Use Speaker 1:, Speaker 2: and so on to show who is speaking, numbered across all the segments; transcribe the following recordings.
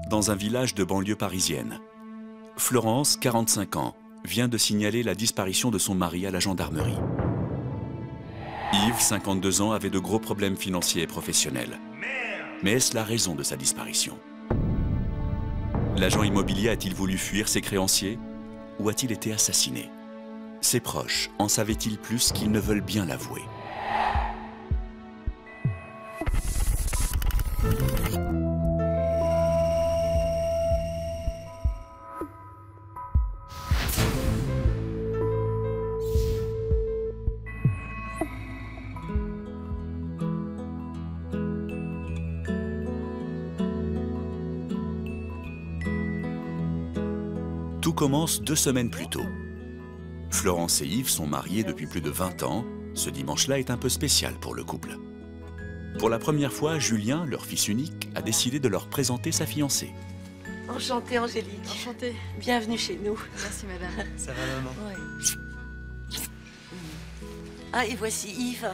Speaker 1: Dans un village de banlieue parisienne, Florence, 45 ans, vient de signaler la disparition de son mari à la gendarmerie. Yves, 52 ans, avait de gros problèmes financiers et professionnels. Mais est-ce la raison de sa disparition? L'agent immobilier a-t-il voulu fuir ses créanciers ou a-t-il été assassiné? Ses proches en savaient-ils plus qu'ils ne veulent bien l'avouer? Tout commence 2 semaines plus tôt. Florence et Yves sont mariés depuis plus de 20 ans. Ce dimanche-là est un peu spécial pour le couple. Pour la première fois, Julien, leur fils unique, a décidé de leur présenter sa fiancée.
Speaker 2: Enchantée, Angélique.
Speaker 3: Enchantée.
Speaker 2: Bienvenue chez nous.
Speaker 3: Merci, madame.
Speaker 4: Ça va, maman?
Speaker 2: Ouais. Ah, et voici Yves,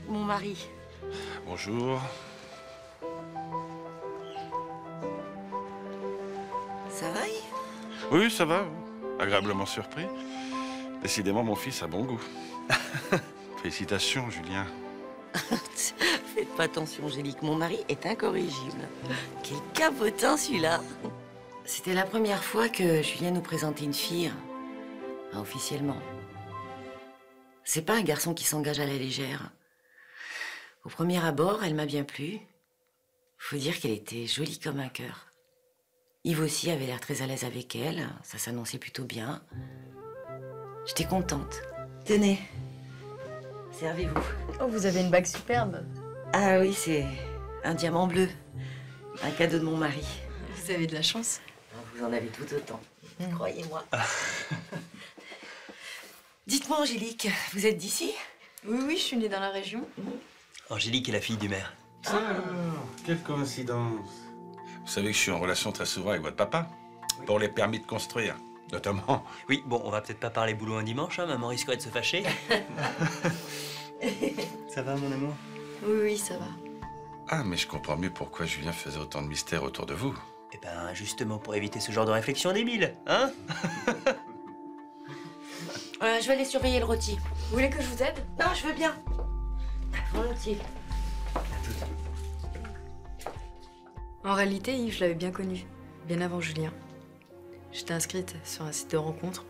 Speaker 2: mon mari.
Speaker 5: Bonjour.
Speaker 2: Ça va, Yves?
Speaker 5: Oui, ça va. Agréablement surpris. Décidément, mon fils a bon goût. Félicitations, Julien.
Speaker 2: Faites pas attention, Angélique. Mon mari est incorrigible. Quel cabotin, celui-là. C'était la première fois que Julien nous présentait une fille. Enfin, officiellement. C'est pas un garçon qui s'engage à la légère. Au premier abord, elle m'a bien plu. Faut dire qu'elle était jolie comme un cœur. Yves aussi avait l'air très à l'aise avec elle. Ça s'annonçait plutôt bien. J'étais contente. Tenez. Servez-vous.
Speaker 3: Oh, vous avez une bague superbe.
Speaker 2: Ah oui, c'est un diamant bleu. Un cadeau de mon mari.
Speaker 3: Vous avez de la chance.
Speaker 2: Vous en avez tout autant. Croyez-moi. Dites-moi, Angélique, vous êtes d'ici?
Speaker 3: Oui, oui, je suis née dans la région.
Speaker 4: Angélique est la fille du maire.
Speaker 5: Ah, quelle coïncidence. Vous savez que je suis en relation très souvent avec votre papa, pour les permis de construire, notamment.
Speaker 4: Oui, bon, on va peut-être pas parler boulot un dimanche, hein, maman risquerait de se fâcher. Ça va, mon amour?
Speaker 3: Oui, oui, ça va.
Speaker 5: Ah, mais je comprends mieux pourquoi Julien faisait autant de mystère autour de vous.
Speaker 4: Eh ben, justement pour éviter ce genre de réflexion débile, hein?
Speaker 2: Je vais aller surveiller le rôti.
Speaker 3: Vous voulez que je vous aide?
Speaker 2: Non, je veux bien. Volontiers.
Speaker 3: En réalité, Yves, je l'avais bien connu, bien avant Julien. J'étais inscrite sur un site de rencontre.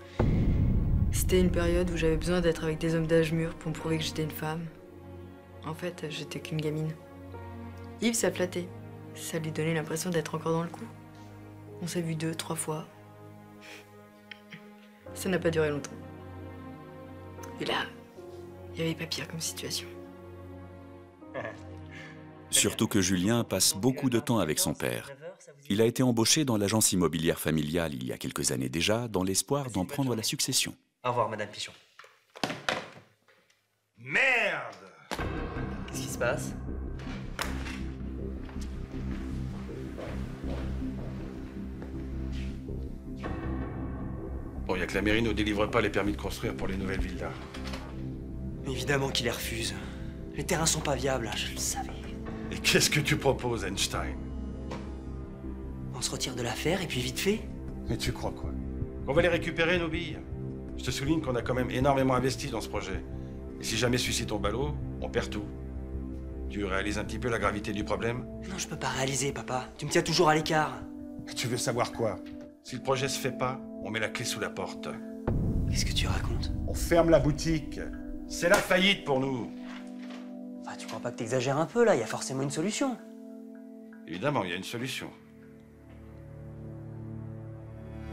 Speaker 3: C'était une période où j'avais besoin d'être avec des hommes d'âge mûr pour me prouver que j'étais une femme. En fait, j'étais qu'une gamine. Yves, ça flattait. Ça lui donnait l'impression d'être encore dans le coup. On s'est vu 2, 3 fois. Ça n'a pas duré longtemps. Et là, il n'y avait pas pire comme situation.
Speaker 1: Surtout que Julien passe beaucoup de temps avec son père. Il a été embauché dans l'agence immobilière familiale il y a quelques années déjà, dans l'espoir d'en prendre la succession.
Speaker 4: Au revoir, madame Pichon.
Speaker 5: Merde!
Speaker 4: Qu'est-ce qui se passe?
Speaker 5: Bon, il y a que la mairie ne délivre pas les permis de construire pour les nouvelles villas.
Speaker 4: Évidemment qu'il les refuse. Les terrains sont pas viables, je le savais.
Speaker 5: Et qu'est-ce que tu proposes, Einstein?
Speaker 4: On se retire de l'affaire et puis vite fait.
Speaker 5: Mais tu crois quoi? Qu'on va les récupérer, nos billes? Je te souligne qu'on a quand même énormément investi dans ce projet. Et si jamais celui-ci tombe à l'eau, on perd tout. Tu réalises un petit peu la gravité du problème?
Speaker 4: Non, je peux pas réaliser, papa. Tu me tiens toujours à l'écart.
Speaker 5: Tu veux savoir quoi? Si le projet se fait pas, on met la clé sous la porte.
Speaker 4: Qu'est-ce que tu racontes?
Speaker 5: On ferme la boutique. C'est la faillite pour nous.
Speaker 4: Enfin, tu crois pas que t'exagères un peu, là? Il y a forcément une solution.
Speaker 5: Évidemment, il y a une solution.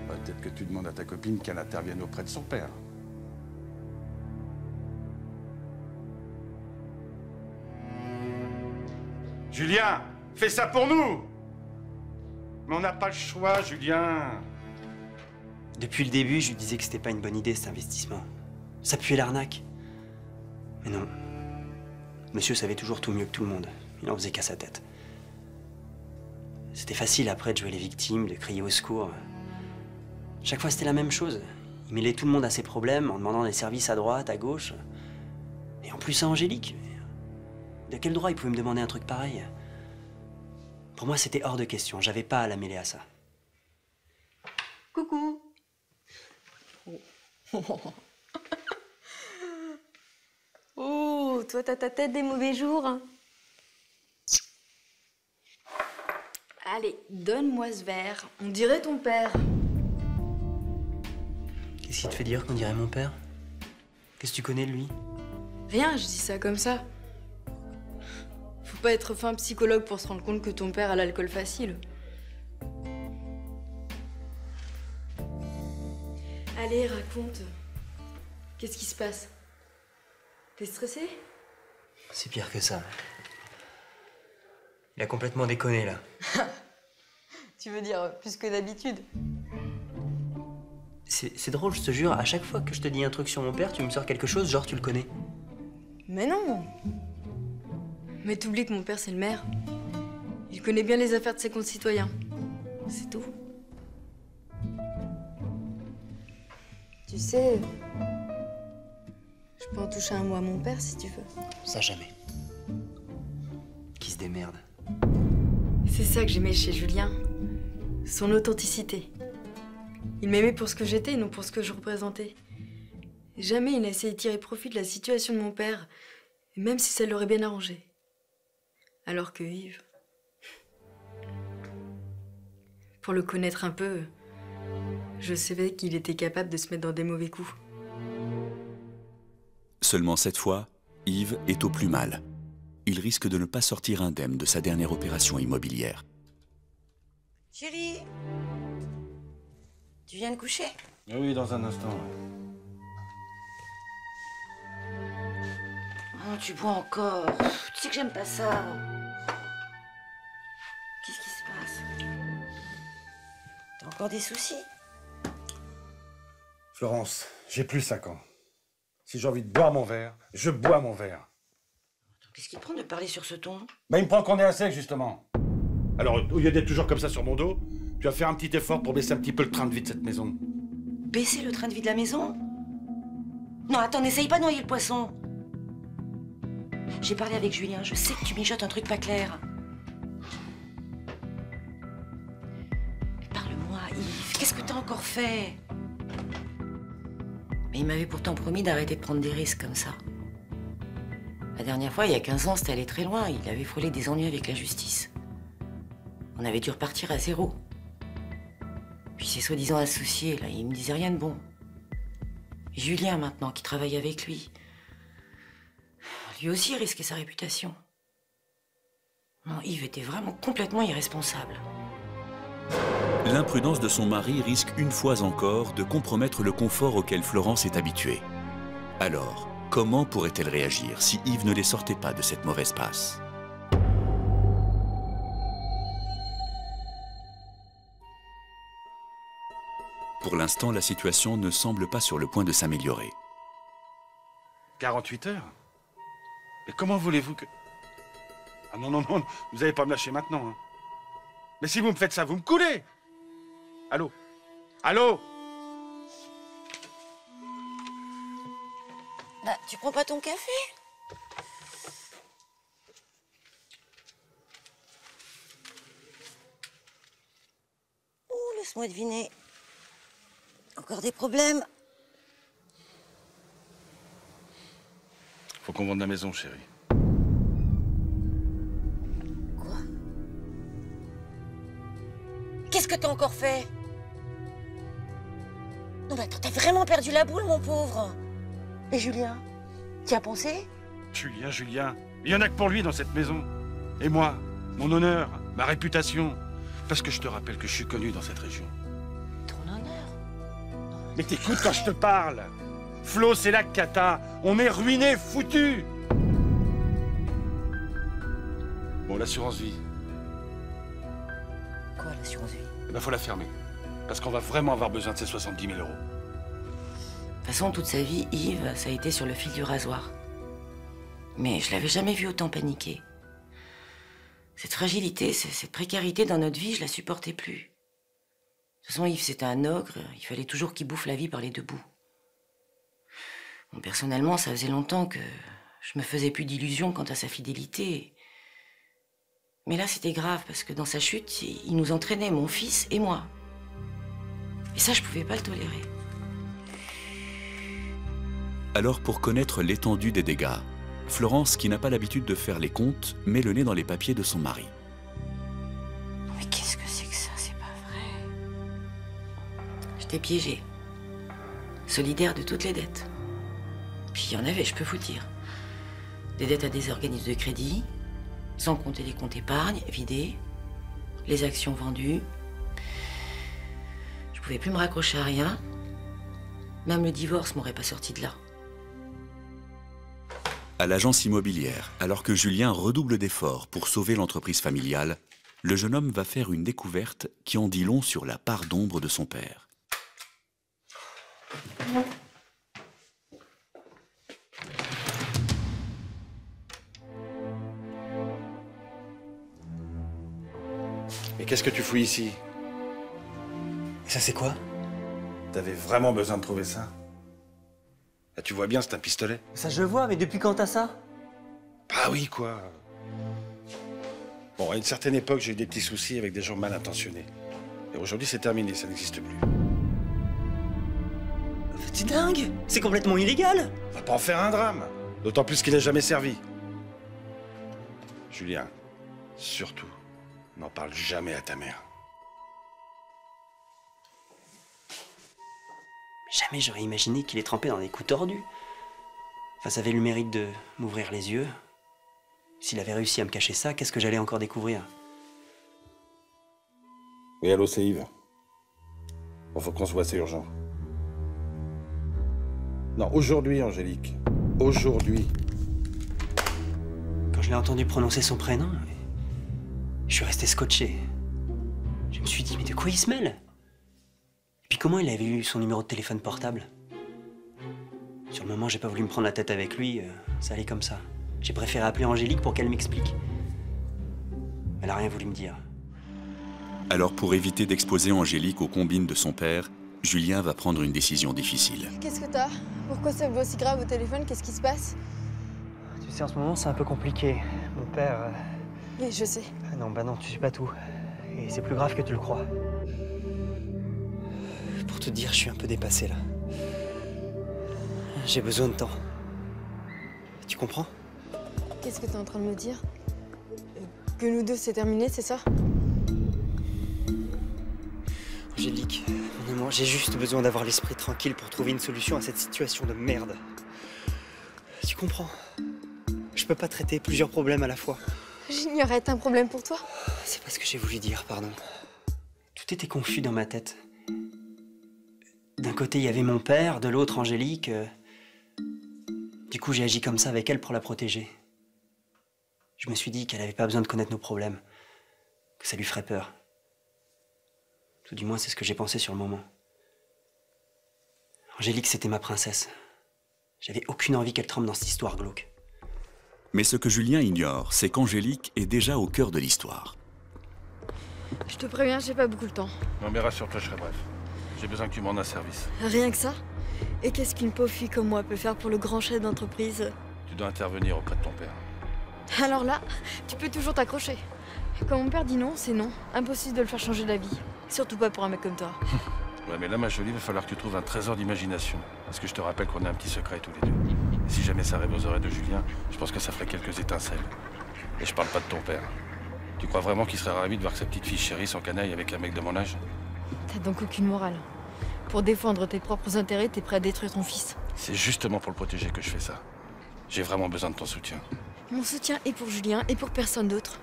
Speaker 5: Peut-être que tu demandes à ta copine qu'elle intervienne auprès de son père. Julien, fais ça pour nous! Mais on n'a pas le choix, Julien.
Speaker 4: Depuis le début, je lui disais que c'était pas une bonne idée, cet investissement. Ça puait l'arnaque. Mais non. Monsieur savait toujours tout mieux que tout le monde. Il en faisait qu'à sa tête. C'était facile après de jouer les victimes, de crier au secours. Chaque fois, c'était la même chose. Il mêlait tout le monde à ses problèmes en demandant des services à droite, à gauche. Et en plus à Angélique. De quel droit il pouvait me demander un truc pareil? Pour moi, c'était hors de question. J'avais pas à la mêler à ça.
Speaker 3: Coucou. Oh, toi, t'as ta tête des mauvais jours. Allez, donne-moi ce verre. On dirait ton père.
Speaker 4: Qu'est-ce qui te fait dire qu'on dirait mon père? Qu'est-ce que tu connais de lui?
Speaker 3: Rien, je dis ça comme ça. Faut pas être fin psychologue pour se rendre compte que ton père a l'alcool facile. Allez, raconte. Qu'est-ce qui se passe? T'es stressé?
Speaker 4: C'est pire que ça. Il a complètement déconné, là.
Speaker 3: Tu veux dire plus que d'habitude?
Speaker 4: C'est drôle, je te jure, à chaque fois que je te dis un truc sur mon père, tu me sors quelque chose, genre tu le connais.
Speaker 3: Mais non. Mais t'oublies que mon père, c'est le maire. Il connaît bien les affaires de ses concitoyens. C'est tout. Tu sais, je peux en toucher un mot à mon père si tu veux.
Speaker 4: Ça, jamais. Qui se démerde.
Speaker 3: C'est ça que j'aimais chez Julien. Son authenticité. Il m'aimait pour ce que j'étais et non pour ce que je représentais. Jamais il n'a essayé de tirer profit de la situation de mon père, même si ça l'aurait bien arrangé. Alors que Yves... Pour le connaître un peu, je savais qu'il était capable de se mettre dans des mauvais coups.
Speaker 1: Seulement cette fois, Yves est au plus mal. Il risque de ne pas sortir indemne de sa dernière opération immobilière.
Speaker 2: Chérie, tu viens de coucher?
Speaker 5: Oui, dans un instant.
Speaker 2: Oh, tu bois encore. Tu sais que j'aime pas ça. Qu'est-ce qui se passe? T'as encore des soucis?
Speaker 5: Florence, j'ai plus 5 ans. Si j'ai envie de boire mon verre, je bois mon verre.
Speaker 2: Qu'est-ce qui te prend de parler sur ce ton?
Speaker 5: Bah, il me prend qu'on est à sec, justement. Alors, au lieu d'être toujours comme ça sur mon dos, tu vas faire un petit effort pour baisser un petit peu le train de vie de cette maison.
Speaker 2: Baisser le train de vie de la maison? Non, attends, n'essaye pas de noyer le poisson. J'ai parlé avec Julien, je sais que tu mijotes un truc pas clair. Parle-moi, Yves, qu'est-ce que t'as encore fait? Mais il m'avait pourtant promis d'arrêter de prendre des risques comme ça. La dernière fois, il y a 15 ans, c'était allé très loin. Il avait frôlé des ennuis avec la justice. On avait dû repartir à zéro. Puis ses soi-disant associés, là, il me disait rien de bon. Et Julien, maintenant, qui travaille avec lui. Lui aussi risquait sa réputation. Non, Yves était vraiment complètement irresponsable.
Speaker 1: L'imprudence de son mari risque une fois encore de compromettre le confort auquel Florence est habituée. Alors, comment pourrait-elle réagir si Yves ne les sortait pas de cette mauvaise passe? Pour l'instant, la situation ne semble pas sur le point de s'améliorer.
Speaker 5: 48 heures? Mais comment voulez-vous que... Ah non, non, non, vous n'allez pas me lâcher maintenant. Hein. Mais si vous me faites ça, vous me coulez! Allô? Allô?
Speaker 2: Bah, tu prends pas ton café? Oh, laisse-moi deviner. Encore des problèmes?
Speaker 5: Faut qu'on vende la maison, chérie.
Speaker 2: Quoi? Qu'est-ce que t'as encore fait? Non mais attends, t'as vraiment perdu la boule, mon pauvre. Et Julien, t'y as pensé?
Speaker 5: Julien, il y en a que pour lui dans cette maison. Et moi, mon honneur, ma réputation. Parce que je te rappelle que je suis connu dans cette région.
Speaker 2: Ton honneur?
Speaker 5: Mais t'écoutes quand je te parle. Flo, c'est la cata. On est ruiné, foutu. Bon, l'assurance vie,
Speaker 2: Quoi, l'assurance vie?
Speaker 5: eh ben, faut la fermer. Parce qu'on va vraiment avoir besoin de ces 70 000 €.
Speaker 2: De toute façon, toute sa vie, Yves, ça a été sur le fil du rasoir. Mais je l'avais jamais vu autant paniquer. Cette fragilité, cette précarité dans notre vie, je la supportais plus. De toute façon, Yves, c'était un ogre. Il fallait toujours qu'il bouffe la vie par les deux bouts. Bon, personnellement, ça faisait longtemps que je me faisais plus d'illusions quant à sa fidélité. Mais là, c'était grave, parce que dans sa chute, il nous entraînait, mon fils et moi. Et ça, je pouvais pas le tolérer.
Speaker 1: Alors, pour connaître l'étendue des dégâts, Florence, qui n'a pas l'habitude de faire les comptes, met le nez dans les papiers de son mari.
Speaker 2: Mais qu'est-ce que c'est que ça? C'est pas vrai. J'étais piégée. Solidaire de toutes les dettes. Puis il y en avait, je peux vous le dire. Des dettes à des organismes de crédit, sans compter les comptes épargne vidés, les actions vendues. Je pouvais plus me raccrocher à rien. Même le divorce m'aurait pas sorti de là.
Speaker 1: À l'agence immobilière, alors que Julien redouble d'efforts pour sauver l'entreprise familiale, le jeune homme va faire une découverte qui en dit long sur la part d'ombre de son père.
Speaker 5: Mais qu'est-ce que tu fouilles ici?
Speaker 4: Et ça, c'est quoi?
Speaker 5: T'avais vraiment besoin de trouver ça? Là, tu vois bien, c'est un pistolet.
Speaker 4: Ça, je vois, mais depuis quand t'as ça?
Speaker 5: Bah oui, quoi. Bon, à une certaine époque, j'ai eu des petits soucis avec des gens mal intentionnés. Et aujourd'hui, c'est terminé, ça n'existe plus.
Speaker 4: T'es dingue! C'est complètement illégal!
Speaker 5: On va pas en faire un drame. D'autant plus qu'il n'a jamais servi. Julien, surtout, n'en parle jamais à ta mère.
Speaker 4: Jamais j'aurais imaginé qu'il est trempé dans des coups tordus. Enfin, ça avait le mérite de m'ouvrir les yeux. S'il avait réussi à me cacher ça, qu'est-ce que j'allais encore découvrir?
Speaker 5: Oui, allô, c'est Yves. Bon, faut qu'on se voit, c'est urgent. Non, aujourd'hui, Angélique. Aujourd'hui.
Speaker 4: Quand je l'ai entendu prononcer son prénom, je suis resté scotché. Je me suis dit, mais de quoi il se mêle? Et puis comment il avait eu son numéro de téléphone portable? Sur le moment, j'ai pas voulu me prendre la tête avec lui, ça allait comme ça. J'ai préféré appeler Angélique pour qu'elle m'explique. Elle a rien voulu me dire.
Speaker 1: Alors, pour éviter d'exposer Angélique aux combines de son père, Julien va prendre une décision difficile.
Speaker 6: Qu'est-ce que t'as? Pourquoi ça me voit si grave au téléphone? Qu'est-ce qui se passe?
Speaker 4: Tu sais, en ce moment, c'est un peu compliqué. Mon père...
Speaker 6: Oui, je sais.
Speaker 4: Non, bah non, tu sais pas tout. Et c'est plus grave que tu le crois. Pour te dire, je suis un peu dépassé, là. J'ai besoin de temps. Tu comprends?
Speaker 6: Qu'est-ce que t'es en train de me dire? Que nous deux, c'est terminé, c'est ça?
Speaker 4: Angélique, mon amour, j'ai juste besoin d'avoir l'esprit tranquille pour trouver une solution à cette situation de merde. Tu comprends? Je peux pas traiter plusieurs problèmes à la fois.
Speaker 6: J'ignorais être un problème pour toi.
Speaker 4: C'est pas ce que j'ai voulu dire, pardon. Tout était confus dans ma tête. D'un côté, il y avait mon père, de l'autre, Angélique. Du coup, j'ai agi comme ça avec elle pour la protéger. Je me suis dit qu'elle avait pas besoin de connaître nos problèmes, que ça lui ferait peur. Tout du moins, c'est ce que j'ai pensé sur le moment. Angélique, c'était ma princesse. J'avais aucune envie qu'elle trempe dans cette histoire glauque.
Speaker 1: Mais ce que Julien ignore, c'est qu'Angélique est déjà au cœur de l'histoire.
Speaker 6: Je te préviens, j'ai pas beaucoup de temps.
Speaker 5: Non, mais rassure-toi, je serai bref. J'ai besoin que tu me rendes un service.
Speaker 6: Rien que ça? Et qu'est-ce qu'une pauvre fille comme moi peut faire pour le grand chef d'entreprise?
Speaker 5: Tu dois intervenir auprès de ton père.
Speaker 6: Alors là, tu peux toujours t'accrocher. Quand mon père dit non, c'est non. Impossible de le faire changer d'avis. Surtout pas pour un mec comme toi.
Speaker 5: Ouais, mais là, ma jolie, il va falloir que tu trouves un trésor d'imagination. Parce que je te rappelle qu'on a un petit secret tous les deux. Et si jamais ça arrive aux oreilles de Julien, je pense que ça ferait quelques étincelles. Et je parle pas de ton père. Tu crois vraiment qu'il serait ravi de voir que sa petite fille chérie s'encanaille avec un mec de mon âge?
Speaker 6: T'as donc aucune morale. Pour défendre tes propres intérêts, t'es prêt à détruire ton fils.
Speaker 5: C'est justement pour le protéger que je fais ça. J'ai vraiment besoin de ton soutien.
Speaker 6: Mon soutien est pour Julien et pour personne d'autre.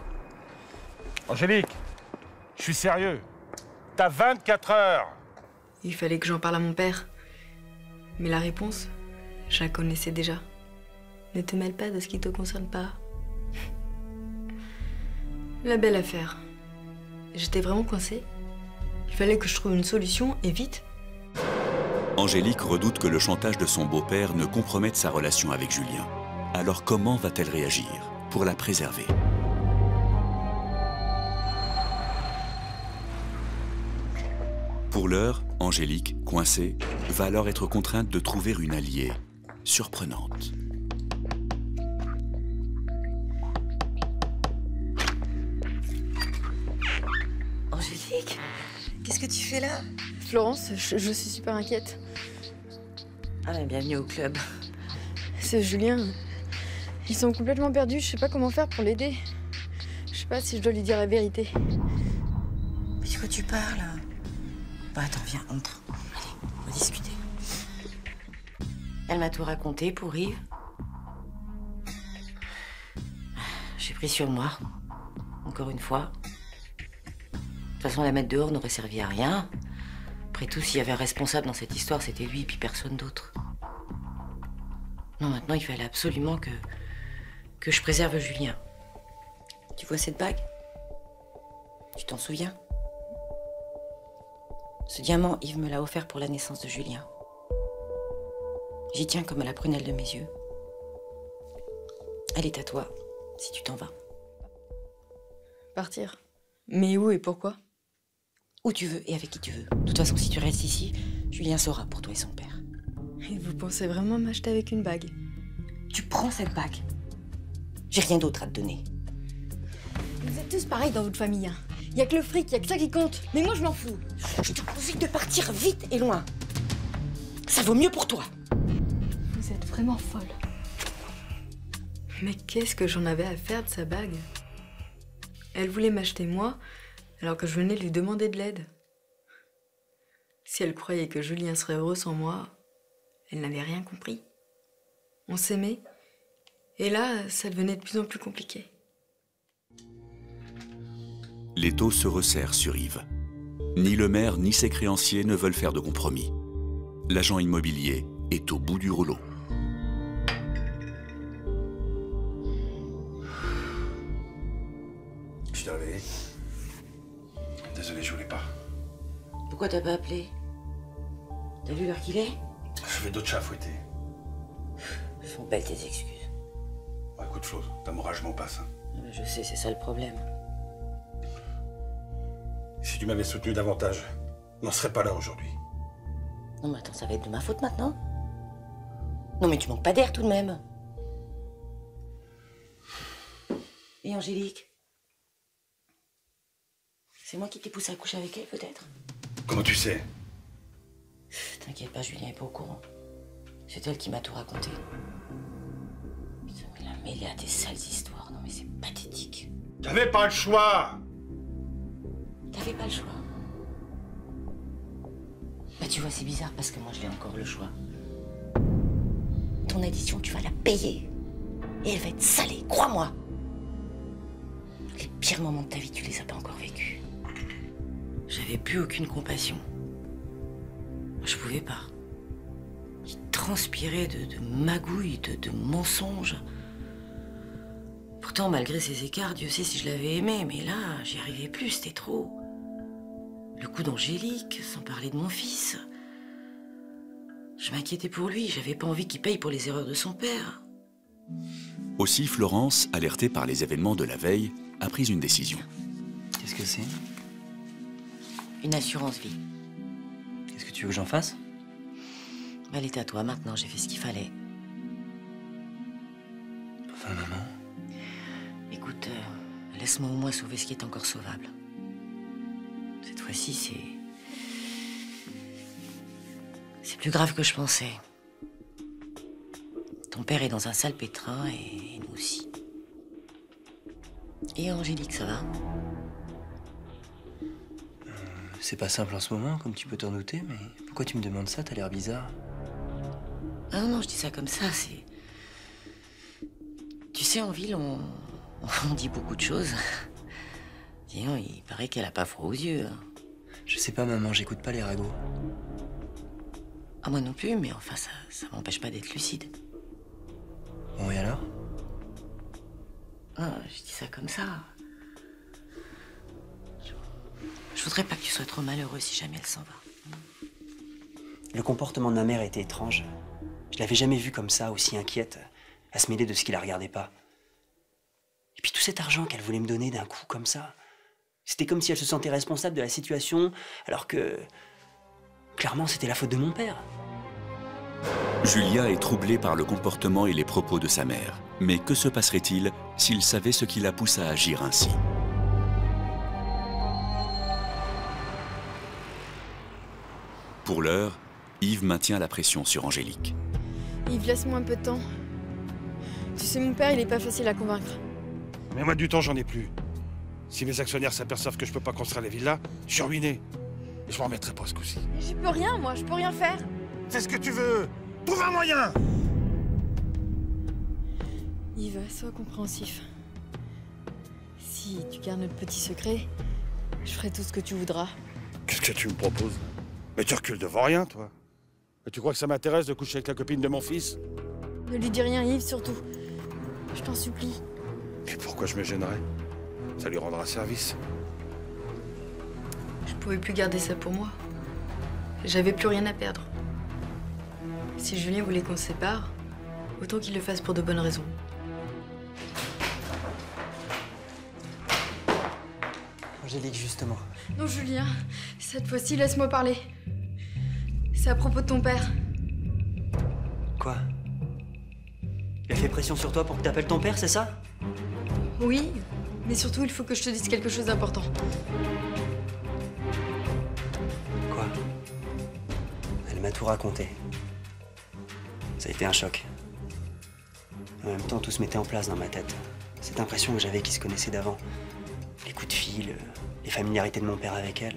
Speaker 5: Angélique, je suis sérieux. T'as 24 heures.
Speaker 3: Il fallait que j'en parle à mon père. Mais la réponse, je la connaissais déjà. Ne te mêle pas de ce qui te concerne pas. La belle affaire. J'étais vraiment coincée. Il fallait que je trouve une solution, et vite.
Speaker 1: Angélique redoute que le chantage de son beau-père ne compromette sa relation avec Julien. Alors comment va-t-elle réagir pour la préserver? Pour l'heure, Angélique, coincée, va alors être contrainte de trouver une alliée surprenante.
Speaker 2: Qu'est-ce que tu fais là?
Speaker 6: Florence, je suis super inquiète.
Speaker 2: Ah ben, bienvenue au club.
Speaker 6: C'est Julien. Ils sont complètement perdus, je sais pas comment faire pour l'aider. Je sais pas si je dois lui dire la vérité.
Speaker 2: Mais de quoi tu parles? Bah attends, viens, entre. Allez, on va discuter. Elle m'a tout raconté pour Yves. J'ai pris sur moi. Encore une fois. De toute façon, la mettre dehors n'aurait servi à rien. Après tout, s'il y avait un responsable dans cette histoire, c'était lui et puis personne d'autre. Non, maintenant, il fallait absolument que je préserve Julien. Tu vois cette bague? Tu t'en souviens? Ce diamant, Yves me l'a offert pour la naissance de Julien. J'y tiens comme à la prunelle de mes yeux. Elle est à toi, si tu t'en vas.
Speaker 6: Partir? Mais où et pourquoi?
Speaker 2: Où tu veux et avec qui tu veux. De toute façon, si tu restes ici, Julien saura pour toi et son père.
Speaker 6: Et vous pensez vraiment m'acheter avec une bague?
Speaker 2: Tu prends cette bague. J'ai rien d'autre à te donner.
Speaker 6: Vous êtes tous pareils dans votre famille, hein. Y a que le fric, y a que ça qui compte. Mais moi, je m'en fous.
Speaker 2: Je te conseille de partir vite et loin. Ça vaut mieux pour toi.
Speaker 6: Vous êtes vraiment folle. Mais qu'est-ce que j'en avais à faire de sa bague? Elle voulait m'acheter moi, alors que je venais lui demander de l'aide. Si elle croyait que Julien serait heureux sans moi, elle n'avait rien compris. On s'aimait, et là, ça devenait de plus en plus compliqué.
Speaker 1: L'étau se resserre sur Yves. Ni le maire ni ses créanciers ne veulent faire de compromis. L'agent immobilier est au bout du rouleau.
Speaker 5: Je t'ai réveillé. Désolé, je voulais pas.
Speaker 2: Pourquoi t'as pas appelé? T'as vu l'heure qu'il est?
Speaker 5: J'avais d'autres chats à fouetter.
Speaker 2: Sont belles tes excuses.
Speaker 5: Ouais, écoute Flo, ta morale, je m'en passe.
Speaker 2: Je sais, c'est ça le problème.
Speaker 5: Si tu m'avais soutenu davantage, on n'en serait pas là aujourd'hui.
Speaker 2: Non mais attends, ça va être de ma faute maintenant? Non mais tu manques pas d'air tout de même. Et Angélique? C'est moi qui t'ai poussé à coucher avec elle peut-être?
Speaker 5: Comment tu sais?
Speaker 2: T'inquiète pas, Julien est pas au courant. C'est elle qui m'a tout raconté. Putain, mais la mêlée à tes sales histoires. Non mais c'est pathétique.
Speaker 5: T'avais pas le choix!
Speaker 2: T'avais pas le choix. Bah tu vois, c'est bizarre parce que moi je l'ai encore le choix. Ton addition, tu vas la payer. Et elle va être salée, crois-moi. Les pires moments de ta vie, tu les as pas encore vécus. J'avais plus aucune compassion. Je pouvais pas. Il transpirait de magouilles, de mensonges. Pourtant, malgré ses écarts, Dieu sait si je l'avais aimé, mais là, j'y arrivais plus, c'était trop. Le coup d'Angélique, sans parler de mon fils. Je m'inquiétais pour lui, j'avais pas envie qu'il paye pour les erreurs de son père.
Speaker 1: Aussi, Florence, alertée par les événements de la veille, a pris une décision.
Speaker 4: Qu'est-ce que c'est?
Speaker 2: Une assurance vie.
Speaker 4: Qu'est-ce que tu veux que j'en fasse?
Speaker 2: Elle est à toi maintenant, j'ai fait ce qu'il fallait.
Speaker 4: Enfin, maman.
Speaker 2: Écoute, laisse-moi au moins sauver ce qui est encore sauvable. Cette fois-ci, c'est plus grave que je pensais. Ton père est dans un sale pétrin et nous aussi. Et Angélique, ça va?
Speaker 4: C'est pas simple en ce moment, comme tu peux t'en douter, mais pourquoi tu me demandes ça? T'as l'air bizarre.
Speaker 2: Ah non, je dis ça comme ça, c'est... Tu sais, en ville, on dit beaucoup de choses. Tiens, il paraît qu'elle a pas froid aux yeux. Hein.
Speaker 4: Je sais pas, maman, j'écoute pas les ragots.
Speaker 2: Ah, moi non plus, mais enfin, ça m'empêche pas d'être lucide.
Speaker 4: Bon, et alors?
Speaker 2: Ah, je dis ça comme ça. Je voudrais pas que tu sois trop malheureux si jamais elle s'en va.
Speaker 4: Le comportement de ma mère était étrange. Je l'avais jamais vue comme ça, aussi inquiète, à se mêler de ce qui la regardait pas. Et puis tout cet argent qu'elle voulait me donner d'un coup, comme ça, c'était comme si elle se sentait responsable de la situation, alors que... clairement, c'était la faute de mon père.
Speaker 1: Julia est troublée par le comportement et les propos de sa mère. Mais que se passerait-il s'il savait ce qui la pousse à agir ainsi? Pour l'heure, Yves maintient la pression sur Angélique.
Speaker 3: Yves, laisse-moi un peu de temps. Tu sais, mon père, il est pas facile à convaincre.
Speaker 5: Mais moi, du temps, j'en ai plus. Si mes actionnaires s'aperçoivent que je peux pas construire la villa, je suis ruiné. Et je m'en remettrai pas ce coup-ci.
Speaker 3: J'y peux rien, moi, je peux rien faire.
Speaker 5: Fais ce que tu veux. Trouve un moyen.
Speaker 3: Yves, sois compréhensif. Si tu gardes notre petit secret, je ferai tout ce que tu voudras.
Speaker 5: Qu'est-ce que tu me proposes? Mais tu recules devant rien, toi. Mais tu crois que ça m'intéresse de coucher avec la copine de mon fils?
Speaker 3: Ne lui dis rien, Yves, surtout. Je t'en supplie.
Speaker 5: Et pourquoi je me gênerais? Ça lui rendra service.
Speaker 3: Je pouvais plus garder ça pour moi. J'avais plus rien à perdre. Si Julien voulait qu'on se sépare, autant qu'il le fasse pour de bonnes raisons.
Speaker 4: Angélique, justement.
Speaker 3: Non, Julien, cette fois-ci, laisse-moi parler. C'est à propos de ton père.
Speaker 4: Quoi? Il a fait pression sur toi pour que t'appelles ton père, c'est ça?
Speaker 3: Oui, mais surtout, il faut que je te dise quelque chose d'important.
Speaker 4: Quoi? Elle m'a tout raconté. Ça a été un choc. En même temps, tout se mettait en place dans ma tête. Cette impression que j'avais qu'ils se connaissaient d'avant. Les coups de fil, les familiarités de mon père avec elle.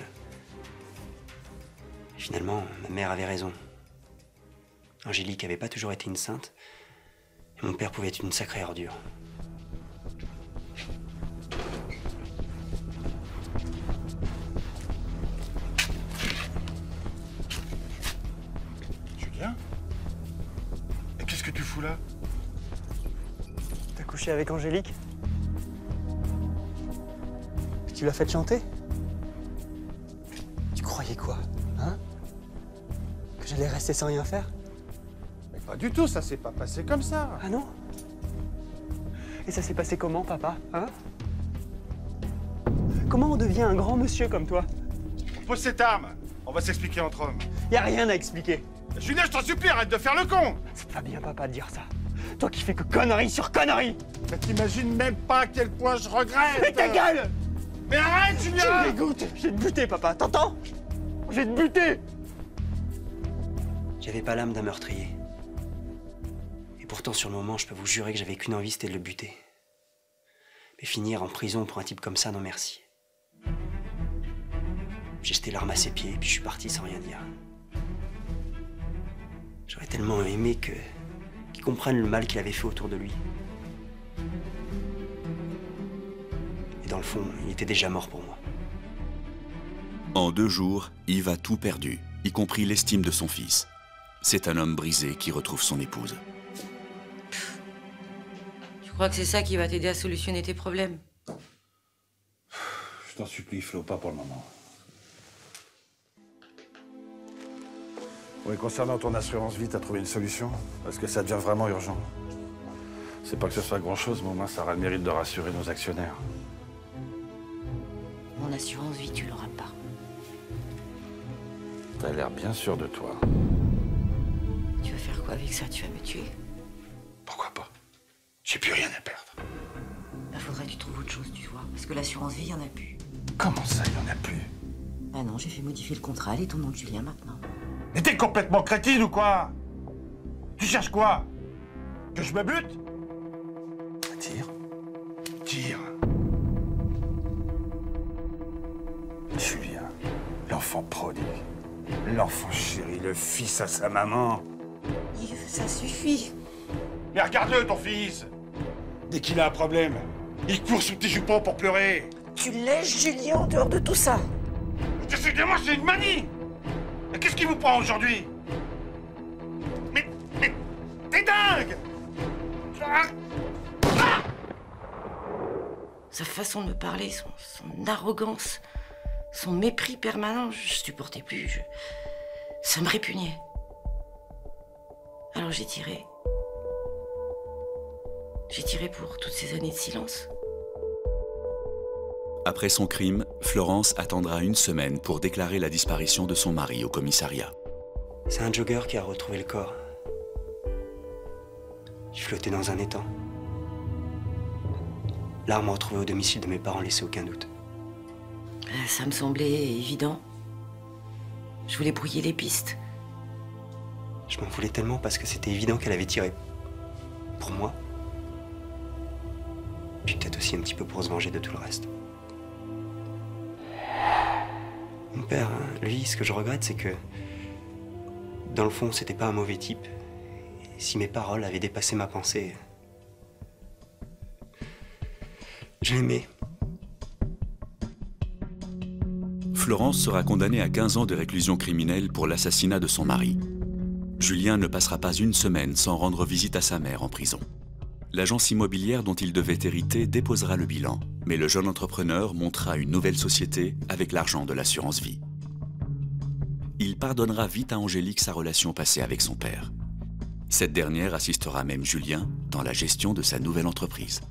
Speaker 4: Et finalement, ma mère avait raison. Angélique avait pas toujours été une sainte. Et mon père pouvait être une sacrée ordure.
Speaker 5: Julien? Et qu'est-ce que tu fous là?
Speaker 4: T'as couché avec Angélique? Tu l'as fait chanter? Tu croyais quoi, hein? Que j'allais rester sans rien faire?
Speaker 5: Mais pas du tout, ça s'est pas passé comme ça.
Speaker 4: Ah non? Et ça s'est passé comment, papa, hein? Comment on devient un grand monsieur comme toi?
Speaker 5: Pose cette arme, on va s'expliquer entre hommes.
Speaker 4: Y a rien à expliquer.
Speaker 5: Julien, je t'en supplie, arrête de faire le con!
Speaker 4: C'est pas bien, papa, de dire ça. Toi qui fais que conneries sur conneries!
Speaker 5: Mais t'imagines même pas à quel point je regrette!
Speaker 4: Mais ta gueule!
Speaker 5: Mais arrête,
Speaker 4: Tu
Speaker 5: Julien!
Speaker 4: me dégoûtes! Je vais te buter, papa, t'entends? Je vais te buter! J'avais pas l'âme d'un meurtrier. Et pourtant, sur le moment, je peux vous jurer que j'avais qu'une envie, c'était de le buter. Mais finir en prison pour un type comme ça, non merci. J'ai jeté l'arme à ses pieds, puis je suis parti sans rien dire. J'aurais tellement aimé qu'il comprenne le mal qu'il avait fait autour de lui. Et dans le fond, il était déjà mort pour moi.
Speaker 1: En 2 jours, Yves a tout perdu, y compris l'estime de son fils. C'est un homme brisé qui retrouve son épouse.
Speaker 2: Je crois que c'est ça qui va t'aider à solutionner tes problèmes.
Speaker 5: Je t'en supplie, Flo, pas pour le moment. Oui, concernant ton assurance vie, t'as trouvé une solution? Parce que ça devient vraiment urgent. C'est pas que ce soit grand-chose, mais au moins ça aura le mérite de rassurer nos actionnaires.
Speaker 2: Mon assurance vie, tu l'auras pas.
Speaker 5: T'as l'air bien sûr de toi.
Speaker 2: Tu vas faire quoi avec ça? Tu vas me tuer?
Speaker 5: Pourquoi pas? J'ai plus rien à perdre.
Speaker 2: Bah, faudrait que tu trouves autre chose, tu vois. Parce que l'assurance vie, y en a plus.
Speaker 5: Comment ça, il y en a plus?
Speaker 2: Ah non, j'ai fait modifier le contrat. Elle est ton nom de Julien maintenant.
Speaker 5: Mais t'es complètement crétine ou quoi? Tu cherches quoi? Que je me bute? Tire. Tire. Julien, l'enfant prodigue, l'enfant chéri, le fils à sa maman.
Speaker 2: Yves, ça suffit.
Speaker 5: Mais regarde-le, ton fils. Dès qu'il a un problème, il court sous tes jupons pour pleurer.
Speaker 2: Tu laisses Julien en dehors de tout ça.
Speaker 5: Décidément, c'est une manie. Mais qu'est-ce qui vous prend aujourd'hui? Mais t'es dingue!
Speaker 2: Sa façon de me parler, son arrogance, son mépris permanent, je supportais plus. Ça me répugnait. Alors j'ai tiré. J'ai tiré pour toutes ces années de silence.
Speaker 1: Après son crime, Florence attendra 1 semaine pour déclarer la disparition de son mari au commissariat.
Speaker 4: C'est un jogger qui a retrouvé le corps. Il flottait dans un étang. L'arme retrouvée au domicile de mes parents laissait aucun doute.
Speaker 2: Ça me semblait évident. Je voulais brouiller les pistes.
Speaker 4: Je m'en voulais tellement parce que c'était évident qu'elle avait tiré pour moi. Puis peut-être aussi un petit peu pour se venger de tout le reste. Mon père, lui, ce que je regrette, c'est que dans le fond, c'était pas un mauvais type. Et si mes paroles avaient dépassé ma pensée, je l'aimais.
Speaker 1: Florence sera condamnée à 15 ans de réclusion criminelle pour l'assassinat de son mari. Julien ne passera pas une semaine sans rendre visite à sa mère en prison. L'agence immobilière dont il devait hériter déposera le bilan, mais le jeune entrepreneur montera une nouvelle société avec l'argent de l'assurance vie. Il pardonnera vite à Angélique sa relation passée avec son père. Cette dernière assistera même Julien dans la gestion de sa nouvelle entreprise.